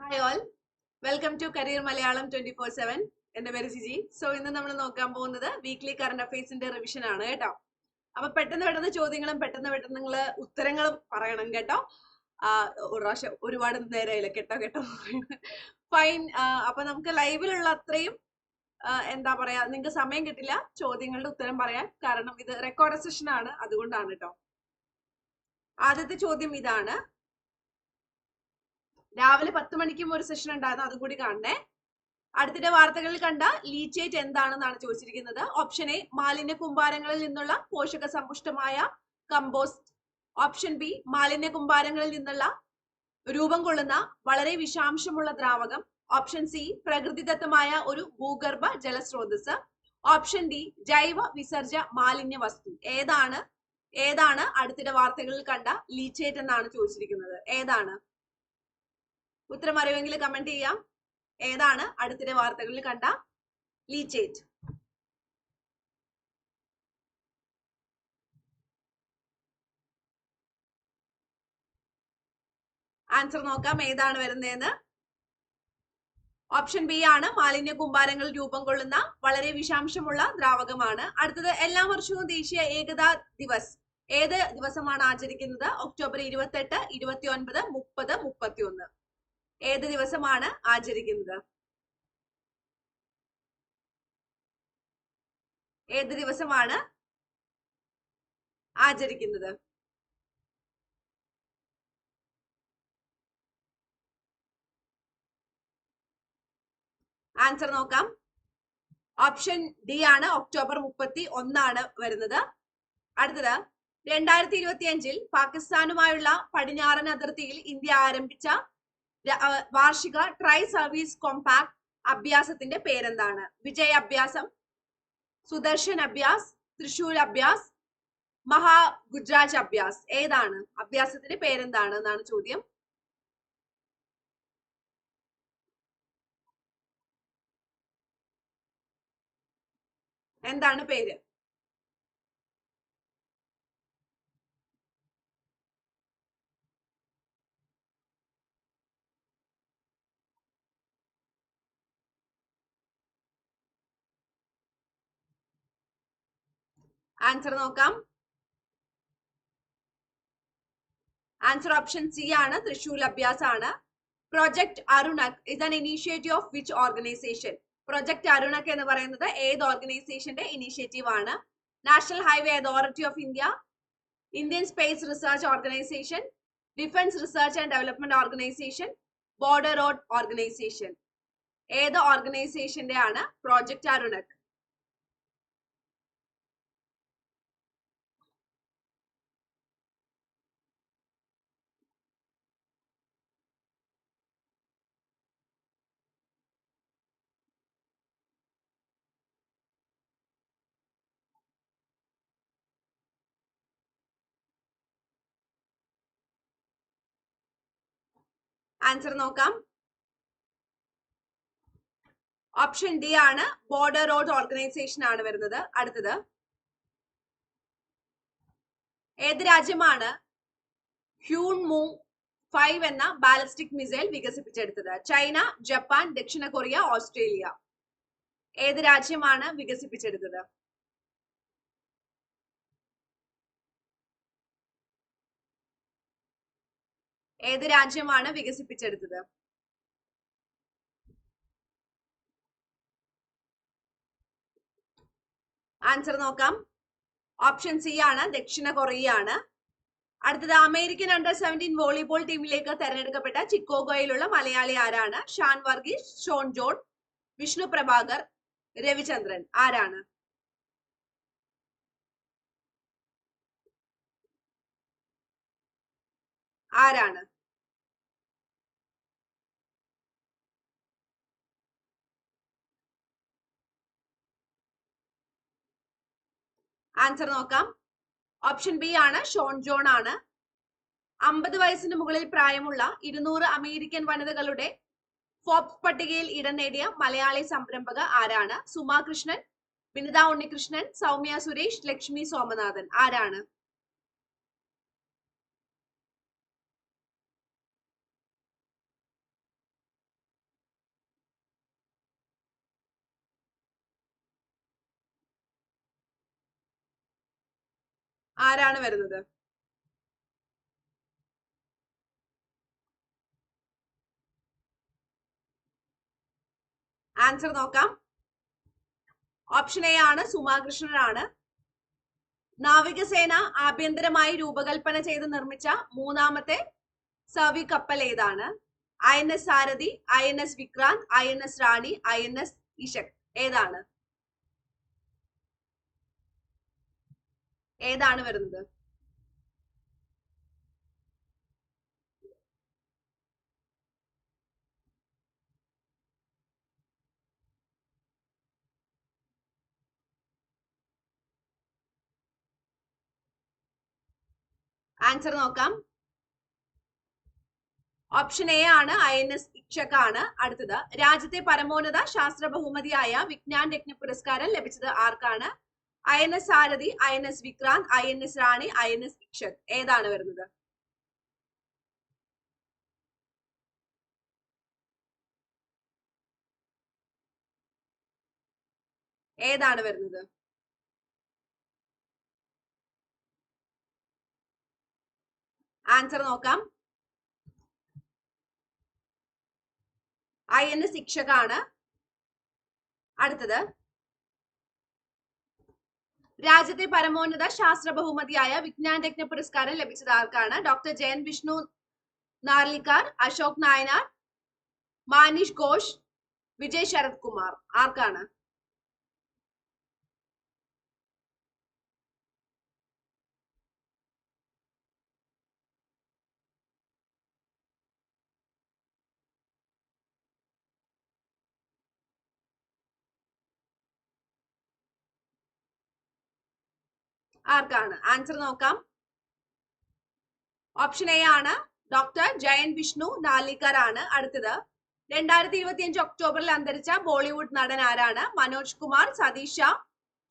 Hi all, welcome to career Malayalam 24/7. എന്റെ പേര് Jiji. So ഇന്ന് നമ്മൾ നോക്കാൻ പോകുന്നത് വീക്ക്ലി കറണ്ട് അഫയേഴ്സിന്റെ റിവിഷൻ ആണ് കേട്ടോ. അപ്പൊ പെട്ടെന്ന് ചോദ്യങ്ങളും പെട്ടെന്ന് നിങ്ങൾ ഉത്തരങ്ങളും പറയണം കേട്ടോ. ഒരു പ്രാവശ്യം ഒരുപാട് നേരമായില്ല കേട്ടോ ഫൈൻ. അപ്പൊ നമുക്ക് ലൈവിലുള്ള അത്രയും എന്താ പറയാ, നിങ്ങൾക്ക് സമയം കിട്ടില്ല ചോദ്യങ്ങളുടെ ഉത്തരം പറയാൻ, കാരണം ഇത് റെക്കോർഡ് സെഷൻ ആണ്, അതുകൊണ്ടാണ് കേട്ടോ. ആദ്യത്തെ ചോദ്യം ഇതാണ്. രാവിലെ 10 മണിക്കും ഒരു സെഷൻ ഉണ്ടായിരുന്നു, അതും കൂടി കാണണേ. അടുത്തിടെ വാർത്തകളിൽ കണ്ട ലീച്ചേറ്റ് എന്താണെന്നാണ് ചോദിച്ചിരിക്കുന്നത്. ഓപ്ഷൻ എ, മാലിന്യ കൂമ്പാരങ്ങളിൽ നിന്നുള്ള പോഷക സമ്പുഷ്ടമായ കമ്പോസ്റ്റ്. ഓപ്ഷൻ ബി, മാലിന്യ കൂമ്പാരങ്ങളിൽ നിന്നുള്ള രൂപം കൊള്ളുന്ന വളരെ വിഷാംശമുള്ള ദ്രാവകം. ഓപ്ഷൻ സി, പ്രകൃതിദത്തമായ ഒരു ഭൂഗർഭ ജലസ്രോതസ്. ഓപ്ഷൻ ഡി, ജൈവ വിസർജ മാലിന്യ വസ്തു. ഏതാണ് അടുത്തിടെ വാർത്തകളിൽ കണ്ട ലീച്ചേറ്റ് എന്നാണ് ചോദിച്ചിരിക്കുന്നത്. ഏതാണ് ഉത്തരം അറിയുമെങ്കിൽ കമന്റ് ചെയ്യാം. ഏതാണ് അടുത്തിടെ വാർത്തകളിൽ കണ്ട ലീച്ചേറ്റ്? ആൻസർ നോക്കാം, ഏതാണ് വരുന്നതെന്ന്. ഓപ്ഷൻ ബി ആണ്, മാലിന്യ കൂമ്പാരങ്ങളിൽ രൂപം കൊള്ളുന്ന വളരെ വിഷാംശമുള്ള ദ്രാവകമാണ്. അടുത്തത്, എല്ലാ വർഷവും ദേശീയ ഏകതാ ദിവസ് ഏത് ദിവസമാണ് ആചരിക്കുന്നത്? ഒക്ടോബർ 28, 29, 30, 31. ഏത് ദിവസമാണ് ആചരിക്കുന്നത്? ഏത് ദിവസമാണ് ആചരിക്കുന്നത്? ആൻസർ നോക്കാം. ഓപ്ഷൻ ഡി ആണ്, ഒക്ടോബർ 31 വരുന്നത്. അടുത്തത്, 2025 പാകിസ്ഥാനുമായുള്ള പടിഞ്ഞാറൻ അതിർത്തിയിൽ ഇന്ത്യ ആരംഭിച്ച വാർഷിക ട്രൈ സർവീസ് കോമ്പാക്ട് അഭ്യാസത്തിന്റെ പേരെന്താണ്? വിജയ് അഭ്യാസം, സുദർശൻ അഭ്യാസ്, തൃശൂർ അഭ്യാസ്, മഹാ ഗുജറാജ് അഭ്യാസ്. ഏതാണ്? അഭ്യാസത്തിന്റെ പേരെന്താണ് എന്നാണ് ചോദ്യം. എന്താണ് പേര്? ആൻസർ നോക്കാം. ആൻസർ ഓപ്ഷൻ സി ആണ്, തൃശൂർ അഭ്യാസ് ആണ്. Project Arunank is an initiative of which organisation? Project Arunank എന്ന് പറയുന്നത് ഏത് ഓർഗനൈസേഷന്റെ ഇനീഷ്യേറ്റീവ് ആണ്? National Highway Authority of India, Indian Space Research Organisation, Defence Research and Development Organisation, Border Road Organisation. ഏത് ഓർഗനൈസേഷന്റെ ആണ് പ്രോജക്ട് അരുണക്? ആൻസർ നോക്കാം. ഓപ്ഷൻ ഡി ആണ്, ബോർഡർ റോഡ് ഓർഗനൈസേഷൻ ആണ് വരുന്നത്. അടുത്തത്, ഏത് രാജ്യമാണ് ഹ്യൂൺമു 5 എന്ന ബാലിസ്റ്റിക് മിസൈൽ വികസിപ്പിച്ചെടുത്തത്? ചൈന, ജപ്പാൻ, ദക്ഷിണ കൊറിയ, ഓസ്ട്രേലിയ. ഏത് രാജ്യമാണ് വികസിപ്പിച്ചെടുത്തത്? ഏത് രാജ്യമാണ് വികസിപ്പിച്ചെടുത്തത്? ആൻസർ നോക്കാം. ഓപ്ഷൻ സി ആണ്, ദക്ഷിണ കൊറിയ ആണ്. അടുത്തത്, അമേരിക്കൻ അണ്ടർ-17 വോളിബോൾ ടീമിലേക്ക് തെരഞ്ഞെടുക്കപ്പെട്ട ചിക്കാഗോയിലുള്ള മലയാളി ആരാണ്? Shan Varghese, Shawn John, Vishnu Prabhakar, Ravichandran. ആരാണ്? ആരാണ്? ആൻസർ നോക്കാം. ഓപ്ഷൻ ബി ആണ്, ഷോൺ ജോൺ ആണ്. 50 വയസ്സിന് മുകളിൽ പ്രായമുള്ള 200 അമേരിക്കൻ വനിതകളുടെ ഫോബ്സ് പട്ടികയിൽ ഇടം നേടിയ മലയാളി സംരംഭക ആരാണ്? സുമാ കൃഷ്ണൻ, വിനിത ഉണ്ണികൃഷ്ണൻ, സൗമ്യ സുരേഷ്, ലക്ഷ്മി സോമനാഥൻ. ആരാണ്? ആരാണ് വരുന്നത്? ആൻസർ നോക്കാം. ഓപ്ഷൻ എ ആണ് സുമാകൃഷ്ണനാണ്. നാവികസേന ആഭ്യന്തരമായി രൂപകൽപ്പന ചെയ്ത് നിർമ്മിച്ച മൂന്നാമത്തെ സർവീ കപ്പൽ ഏതാണ്? INS സാരഥി, INS വിക്രാന്ത്, INS റാണി, INS ഇഷക്. ഏതാണ്? ഏതാണ് വരുന്നത്? ആൻസർ നോക്കാം. ഓപ്ഷൻ എ ആണ് INS ഇക്ഷക് ആണ്. അടുത്തത്, രാജ്യത്തെ പരമോന്നത ശാസ്ത്ര ബഹുമതിയായ വിജ്ഞാൻ രത്ന പുരസ്കാരം ലഭിച്ചത് ആർക്കാണ്? INS സാരഥി, INS വിക്രാന്ത്, INS റാണി, INS ഇക്ഷക്. ഏതാണ് വരുന്നത്? ഏതാണ് വരുന്നത്? ആൻസർ നോക്കാം. INS ഇക്ഷക് ആണ്. അടുത്തത്, രാജ്യത്തെ പരമോന്നത ശാസ്ത്ര ബഹുമതിയായ വിജ്ഞാൻ രത്ന പുരസ്കാരം ലഭിച്ചത് ആർക്കാണ്? ഡോക്ടർ ജയൻ വിഷ്ണു നാർലിക്കാർ, അശോക് നായനാർ, മാനിഷ് ഘോഷ്, വിജയ് ശരത് കുമാർ. ആർക്കാണ്? ആർക്കാണ്? ആൻസർ നോക്കാം. ഓപ്ഷൻ എ ആണ് ഡോക്ടർ ജയൻ വിഷ്ണു നാർലിക്കർ ആണ്. അടുത്തത്, 2025 ഒക്ടോബറിൽ അന്തരിച്ച ബോളിവുഡ് നടൻ ആരാണ്? മനോജ് കുമാർ, സതീഷ് ഷാ,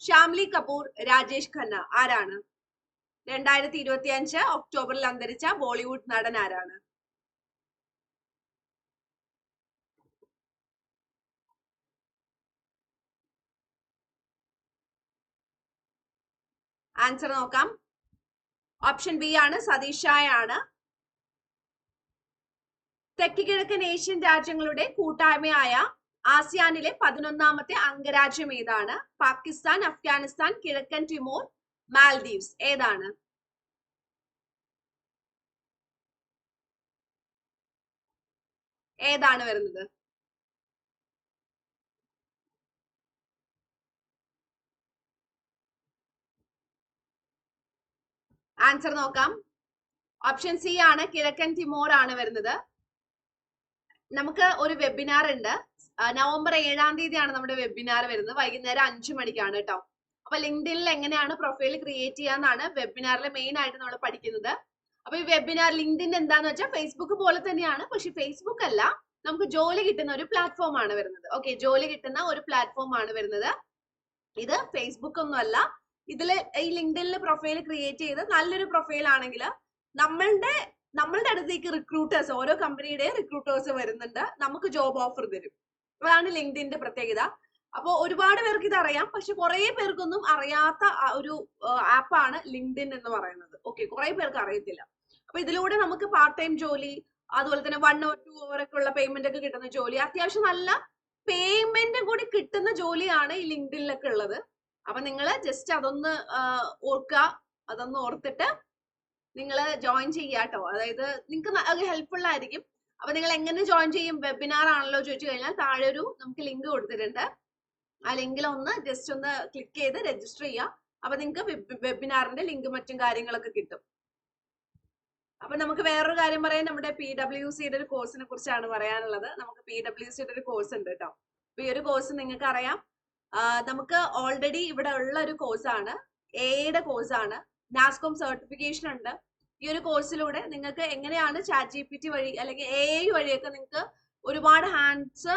ശ്യാംലി കപൂർ, രാജേഷ് ഖന്ന. ആരാണ്? 2025 ഒക്ടോബറിൽ അന്തരിച്ച ബോളിവുഡ് നടൻ ആരാണ്? ആൻസർ നോക്കാം. ഓപ്ഷൻ ബി ആണ് സതീഷ് ഷാ ആണ്. തെക്ക് കിഴക്കൻ ഏഷ്യൻ രാജ്യങ്ങളുടെ കൂട്ടായ്മയായ ആസിയാനിലെ 11ാമത്തെ അംഗരാജ്യം ഏതാണ്? പാകിസ്ഥാൻ, അഫ്ഗാനിസ്ഥാൻ, കിഴക്കൻ ടിമോർ, മാൽദീവ്സ്. ഏതാണ്? ഏതാണ് വരുന്നത്? ആൻസർ നോക്കാം. ഓപ്ഷൻ സി ആണ് കിഴക്കൻ ടിമോർ ആണ് വരുന്നത്. നമുക്ക് ഒരു വെബിനാർ ഉണ്ട്. നവംബർ 7-ാം തീയതിയാണ് നമ്മുടെ വെബിനാർ വരുന്നത്. വൈകുന്നേരം 5 മണിക്കാണ് കേട്ടോ. അപ്പൊ ലിങ്ക്ഡിനിൽ എങ്ങനെയാണ് പ്രൊഫൈൽ ക്രിയേറ്റ് ചെയ്യാന്നാണ് വെബിനാറിൽ മെയിൻ ആയിട്ട് നമ്മൾ പഠിക്കുന്നത്. അപ്പൊ ഈ വെബിനാർ ലിങ്ക്ഡിൻ എന്താന്ന് വെച്ചാൽ ഫേസ്ബുക്ക് പോലെ തന്നെയാണ്. പക്ഷെ ഫേസ്ബുക്ക് അല്ല, നമുക്ക് ജോലി കിട്ടുന്ന ഒരു പ്ലാറ്റ്ഫോം ആണ് വരുന്നത്. ഓക്കെ, ജോലി കിട്ടുന്ന ഒരു പ്ലാറ്റ്ഫോം ആണ് വരുന്നത്. ഇത് ഫേസ്ബുക്ക് ഒന്നും അല്ല. ഇതില് ഈ ലിങ്ക്ഡിനിൽ പ്രൊഫൈൽ ക്രിയേറ്റ് ചെയ്ത് നല്ലൊരു പ്രൊഫൈൽ ആണെങ്കിൽ നമ്മളുടെ അടുത്തേക്ക് റിക്രൂട്ടേഴ്സ്, ഓരോ കമ്പനിയുടെ റിക്രൂട്ടേഴ്സ് വരുന്നുണ്ട്, നമുക്ക് ജോബ് ഓഫർ തരും. അതാണ് ലിങ്ക്ഡിന്റെ പ്രത്യേകത. അപ്പൊ ഒരുപാട് പേർക്ക് ഇത് അറിയാം, പക്ഷെ കുറെ പേർക്കൊന്നും അറിയാത്ത ഒരു ആപ്പാണ് ലിങ്ക്ഡിൻ എന്ന് പറയുന്നത്. ഓക്കെ, കുറെ പേർക്ക് അറിയത്തില്ല. അപ്പൊ ഇതിലൂടെ നമുക്ക് പാർട്ട് ടൈം ജോലി, അതുപോലെ തന്നെ 1 or 2 hour ഒക്കെ ഉള്ള പേയ്മെന്റ് ഒക്കെ കിട്ടുന്ന ജോലി, അത്യാവശ്യം നല്ല പേയ്മെന്റ് കൂടി കിട്ടുന്ന ജോലിയാണ് ഈ ലിങ്ക്ഡിനിലൊക്കെ ഉള്ളത്. അപ്പൊ നിങ്ങൾ ജസ്റ്റ് അതൊന്ന് ഓർക്കുക. അതൊന്ന് ഓർത്തിട്ട് നിങ്ങൾ ജോയിൻ ചെയ്യാട്ടോ. അതായത് നിങ്ങൾക്ക് ഹെൽപ്ഫുൾ ആയിരിക്കും. അപ്പൊ നിങ്ങൾ എങ്ങനെ ജോയിൻ ചെയ്യും? വെബിനാർ ആണല്ലോ ചോദിച്ചു കഴിഞ്ഞാൽ താഴെ ഒരു നമുക്ക് ലിങ്ക് കൊടുത്തിട്ടുണ്ട്. ആ ലിങ്കിൽ ഒന്ന് ജസ്റ്റ് ഒന്ന് ക്ലിക്ക് ചെയ്ത് രജിസ്റ്റർ ചെയ്യാം. അപ്പൊ നിങ്ങൾക്ക് വെബിനാറിന്റെ ലിങ്ക് മറ്റും കാര്യങ്ങളൊക്കെ കിട്ടും. അപ്പൊ നമുക്ക് വേറൊരു കാര്യം പറയാൻ, നമ്മുടെ PWCയുടെ ഒരു കോഴ്സിനെ കുറിച്ചാണ് പറയാനുള്ളത്. നമുക്ക് PWCയുടെ ഒരു കോഴ്സ് ഉണ്ട് കേട്ടോ. അപ്പൊ ഈ ഒരു കോഴ്സ് നിങ്ങൾക്ക് അറിയാം, നമുക്ക് ഓൾറെഡി ഇവിടെ ഉള്ള ഒരു കോഴ്സാണ്. എയുടെ കോഴ്സാണ്. നാസ്കോം സർട്ടിഫിക്കേഷൻ ഉണ്ട്. ഈ ഒരു കോഴ്സിലൂടെ നിങ്ങൾക്ക് എങ്ങനെയാണ് ChatGPT വഴി അല്ലെങ്കിൽ AI വഴിയൊക്കെ നിങ്ങൾക്ക് ഒരുപാട് ഹാൻഡ്സ്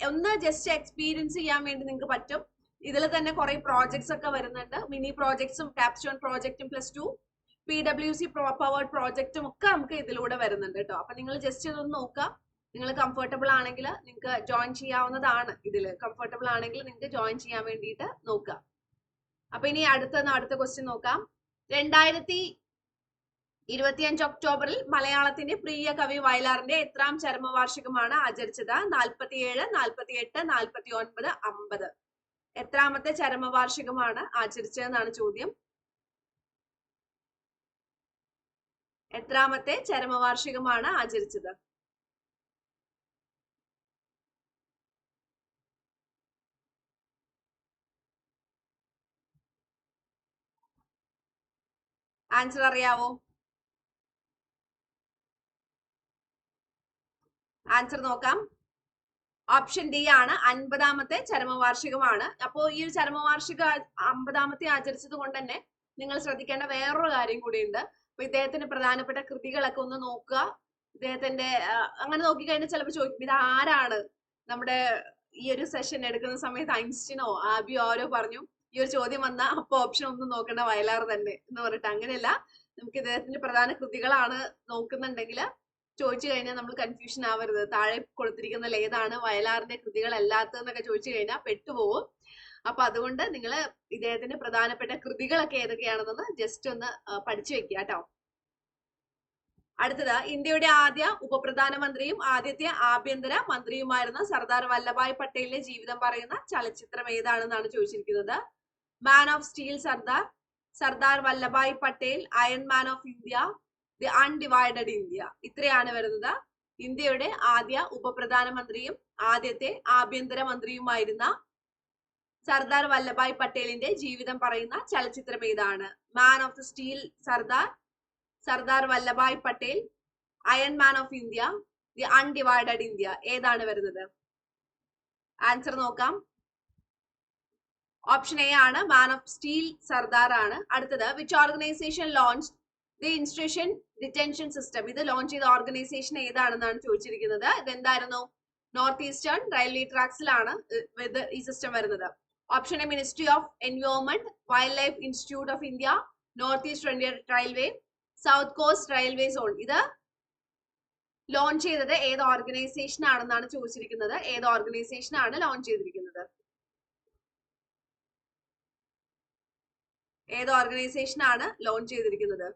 ഒന്ന് ജസ്റ്റ് എക്സ്പീരിയൻസ് ചെയ്യാൻ വേണ്ടി നിങ്ങൾക്ക് പറ്റും. ഇതിൽ തന്നെ കുറെ പ്രോജക്ട്സ് ഒക്കെ വരുന്നുണ്ട്. മിനി പ്രോജക്ട്സും, ക്യാപ്സ്റ്റോൺ പ്രോജക്റ്റും, +2 PWC പവേർഡ് പ്രോജക്റ്റും ഒക്കെ നമുക്ക് ഇതിലൂടെ വരുന്നുണ്ട് കേട്ടോ. അപ്പൊ നിങ്ങൾ ജസ്റ്റ് ഇതൊന്ന് നോക്കുക. നിങ്ങൾ കംഫർട്ടബിൾ ആണെങ്കിൽ നിങ്ങൾക്ക് ജോയിൻ ചെയ്യാവുന്നതാണ്. ഇതിൽ കംഫർട്ടബിൾ ആണെങ്കിൽ നിങ്ങൾക്ക് ജോയിൻ ചെയ്യാൻ വേണ്ടിയിട്ട് നോക്കുക. അപ്പൊ ഇനി അടുത്ത ക്വസ്റ്റ്യൻ നോക്കാം. 2025 ഒക്ടോബറിൽ മലയാളത്തിന്റെ പ്രിയ കവി വയലാറിന്റെ എത്രാം ചരമവാർഷികമാണ് ആചരിച്ചത്? 47, 48, 49, 50. എത്രാമത്തെ ചരമവാർഷികമാണ് ആചരിച്ചതെന്നാണ് ചോദ്യം. എത്രാമത്തെ ചരമവാർഷികമാണ് ആചരിച്ചത്? ആൻസർ അറിയാവോ? ആൻസർ നോക്കാം. ഓപ്ഷൻ ഡി ആണ് 50-ാമത്തെ ചരമവാർഷികമാണ്. അപ്പോ ഈ ഒരു ചരമവാർഷിക 50-ാമത്തെ ആചരിച്ചത് കൊണ്ട് തന്നെ നിങ്ങൾ ശ്രദ്ധിക്കേണ്ട വേറൊരു കാര്യം കൂടിയുണ്ട്. അപ്പൊ ഇദ്ദേഹത്തിന്റെ പ്രധാനപ്പെട്ട കൃതികളൊക്കെ ഒന്ന് നോക്കുക. ഇദ്ദേഹത്തിന്റെ അങ്ങനെ നോക്കിക്കഴിഞ്ഞാൽ ചിലപ്പോൾ ചോദിക്കും, ഇത് ആരാണ്? നമ്മുടെ ഈ ഒരു സെഷൻ എടുക്കുന്ന സമയത്ത് ഐൻസ്റ്റീനോ ആബിയോ ആരോ പറഞ്ഞു ഈ ഒരു ചോദ്യം വന്നാൽ അപ്പൊ ഓപ്ഷൻ ഒന്നും നോക്കേണ്ട വയലാർ തന്നെ എന്ന് പറഞ്ഞിട്ട്. അങ്ങനെയല്ല, നമുക്ക് ഇദ്ദേഹത്തിന്റെ പ്രധാന കൃതികളാണ് നോക്കുന്നുണ്ടെങ്കിൽ ചോദിച്ചു കഴിഞ്ഞാൽ നമ്മൾ കൺഫ്യൂഷൻ ആവരുത്. താഴെ കൊടുത്തിരിക്കുന്നതിൽ ഏതാണ് വയലാറിന്റെ കൃതികൾ അല്ലാത്തതെന്നൊക്കെ ചോദിച്ചു കഴിഞ്ഞാൽ പെട്ടുപോകും. അപ്പൊ അതുകൊണ്ട് നിങ്ങൾ ഇദ്ദേഹത്തിന്റെ പ്രധാനപ്പെട്ട കൃതികളൊക്കെ ഏതൊക്കെയാണെന്ന് ജസ്റ്റ് ഒന്ന് പഠിച്ചു വെക്കുക കേട്ടോ. അടുത്തത്, ഇന്ത്യയുടെ ആദ്യ ഉപപ്രധാനമന്ത്രിയും ആദ്യത്തെ ആഭ്യന്തര മന്ത്രിയുമായിരുന്ന സർദാർ വല്ലഭായ് പട്ടേലിന്റെ ജീവിതം പറയുന്ന ചലച്ചിത്രം ഏതാണെന്നാണ് ചോദിച്ചിരിക്കുന്നത്. Man of steel Sardar, Sardar Vallabhbhai Patel, iron man of India, the undivided India. ഇത്രയാണ് വരുന്നത്. ഇന്ത്യയുടെ ആദ്യ ഉപപ്രധാനമന്ത്രിയും ആദ്യത്തെ ആഭ്യന്തര മന്ത്രിയുമായിരുന്ന സർദാർ വല്ലഭായ് പട്ടേലിന്റെ ജീവിതം പറയുന്ന ചലച്ചിത്രം ഏതാണ്? Man of the steel Sardar, Sardar Vallabhbhai Patel, iron man of India, the undivided India. ഏതാണ് വരുന്നത്? ആൻസർ നോക്കാം. ഓപ്ഷൻ എ ആണ് മാൻ ഓഫ് സ്റ്റീൽ സർദാർ ആണ്. അടുത്തത്, which organisation launch the institution detention system. ഇത് ലോഞ്ച് ചെയ്ത ഓർഗനൈസേഷൻ ഏതാണെന്നാണ് ചോദിച്ചിരിക്കുന്നത്. ഇതെന്തായിരുന്നു? നോർത്ത് ഈസ്റ്റേൺ റെയിൽവേ ട്രാക്സിലാണ് ഈ സിസ്റ്റം വരുന്നത്. Option A ministry of environment, wild life institute of India, north east railway, south cost railway zone. ഇത് launch ചെയ്തത് ഏത് organisation ആണെന്നാണ് ചോദിച്ചിരിക്കുന്നത്. ഏത് ഓർഗനൈസേഷൻ ആണ് ലോഞ്ച് ചെയ്തിരിക്കുന്നത്? ഏത് ഓർഗനൈസേഷൻ ആണ് ലോഞ്ച് ചെയ്തിരിക്കുന്നത്?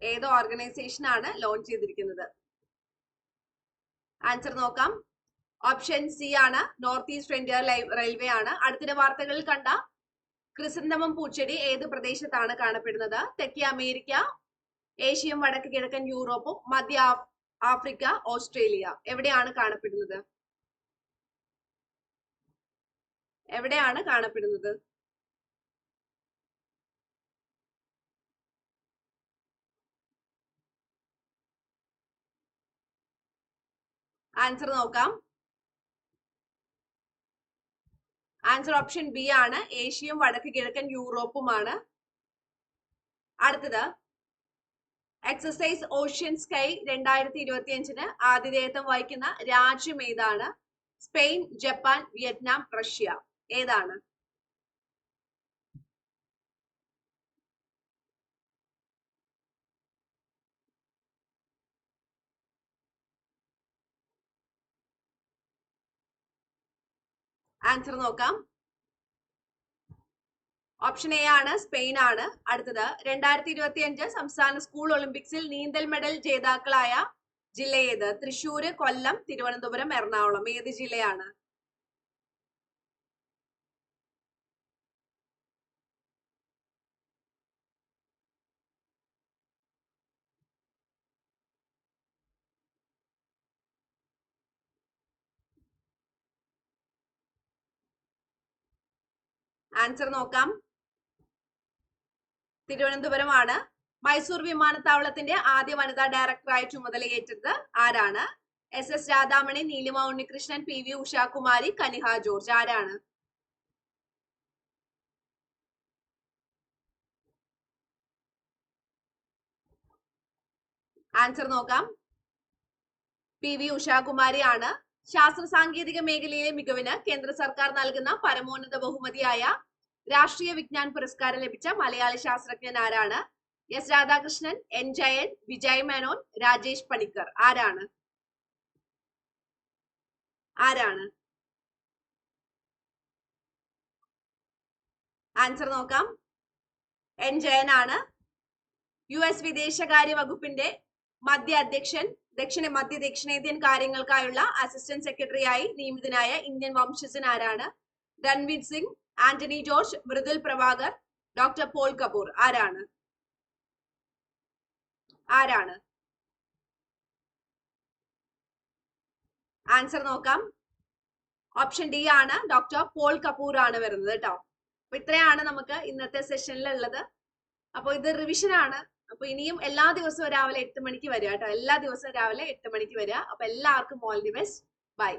ഏത് ഓർഗനൈസേഷൻ ആണ് ലോഞ്ച് ചെയ്തിരിക്കുന്നത്? ആൻസർ നോക്കാം. ഓപ്ഷൻ സി ആണ് നോർത്ത് ഈസ്റ്റ് ഫ്രണ്ടിയർ റെയിൽവേ ആണ്. അടുത്തിടെ വാർത്തകളിൽ കണ്ട ക്രിസന്തമം പൂച്ചെടി ഏത് പ്രദേശത്താണ് കാണപ്പെടുന്നത്? തെക്കേ അമേരിക്ക, ഏഷ്യയും വടക്ക് കിഴക്കൻ യൂറോപ്പും, മധ്യ ആഫ്രിക്ക, ഓസ്ട്രേലിയ. എവിടെയാണ് കാണപ്പെടുന്നത്? എവിടെയാണ് കാണപ്പെടുന്നത്? ആൻസർ നോക്കാം. ആൻസർ ഓപ്ഷൻ ബി ആണ് ഏഷ്യയും വടക്ക് കിഴക്കൻ യൂറോപ്പുമാണ്. അടുത്തത്, എക്സസൈസ് ഓഷ്യൻ സ്കൈ 2025 ആതിഥേയത്വം വഹിക്കുന്ന രാജ്യം ഏതാണ്? Spain, Japan, Vietnam, Russia. ഏതാണ്? ആൻസർ നോക്കാം. ഓപ്ഷൻ എ ആണ് സ്പെയിൻ ആണ്. അടുത്തത്, 2025 സംസ്ഥാന സ്കൂൾ ഒളിമ്പിക്സിൽ നീന്തൽ മെഡൽ ജേതാക്കളായ ജില്ല ഏത്? തൃശ്ശൂര്, കൊല്ലം, തിരുവനന്തപുരം, എറണാകുളം. ഏത് ജില്ലയാണ്? ആൻസർ നോക്കാം. തിരുവനന്തപുരമാണ്. മൈസൂർ വിമാനത്താവളത്തിന്റെ ആദ്യ വനിതാ ഡയറക്ടറായി ചുമതലയേറ്റത് ആരാണ്? SS രാധാമണി, നീലിമ ഉണ്ണികൃഷ്ണൻ, PV ഉഷാകുമാരി, കനിഹ ജോർജ്. ആരാണ്? ആൻസർ നോക്കാം. PV ഉഷാകുമാരി ആണ്. ശാസ്ത്ര സാങ്കേതിക മേഖലയിലെ മികവിന് കേന്ദ്ര സർക്കാർ നൽകുന്ന പരമോന്നത ബഹുമതിയായ രാഷ്ട്രീയ വിജ്ഞാൻ പുരസ്കാരം ലഭിച്ച മലയാളി ശാസ്ത്രജ്ഞൻ ആരാണ്? S Radhakrishnan, N Jayan, Vijay Menon, Rajesh Panicker. ആരാണ്? ആൻസർ നോക്കാം. എൻ ജയൻ ആണ്. US വിദേശകാര്യ വകുപ്പിന്റെ മധ്യ ദക്ഷിണേന്ത്യൻ കാര്യങ്ങൾക്കായുള്ള അസിസ്റ്റന്റ് സെക്രട്ടറിയായി നിയമിതനായ ഇന്ത്യൻ വംശജൻ ആരാണ്? Ranveer Singh, Antony George, Mridul Prabhakar, doctor Paul Kapoor. ആരാണ്? ആൻസർ നോക്കാം. ഓപ്ഷൻ ഡി ആണ്, ഡോക്ടർ പോൾ കപൂർ ആണ് വരുന്നത് കേട്ടോ. അപ്പൊ ഇത്രയാണ് നമുക്ക് ഇന്നത്തെ സെഷനിൽ ഉള്ളത്. അപ്പൊ ഇത് റിവിഷൻ ആണ്. അപ്പൊ ഇനിയും എല്ലാ ദിവസവും രാവിലെ 8 മണിക്ക് വരിക കേട്ടോ. എല്ലാ ദിവസവും രാവിലെ 8 മണിക്ക് വരിക. അപ്പൊ എല്ലാവർക്കും ഓൾ ദി ബെസ്റ്റ്. ബൈ.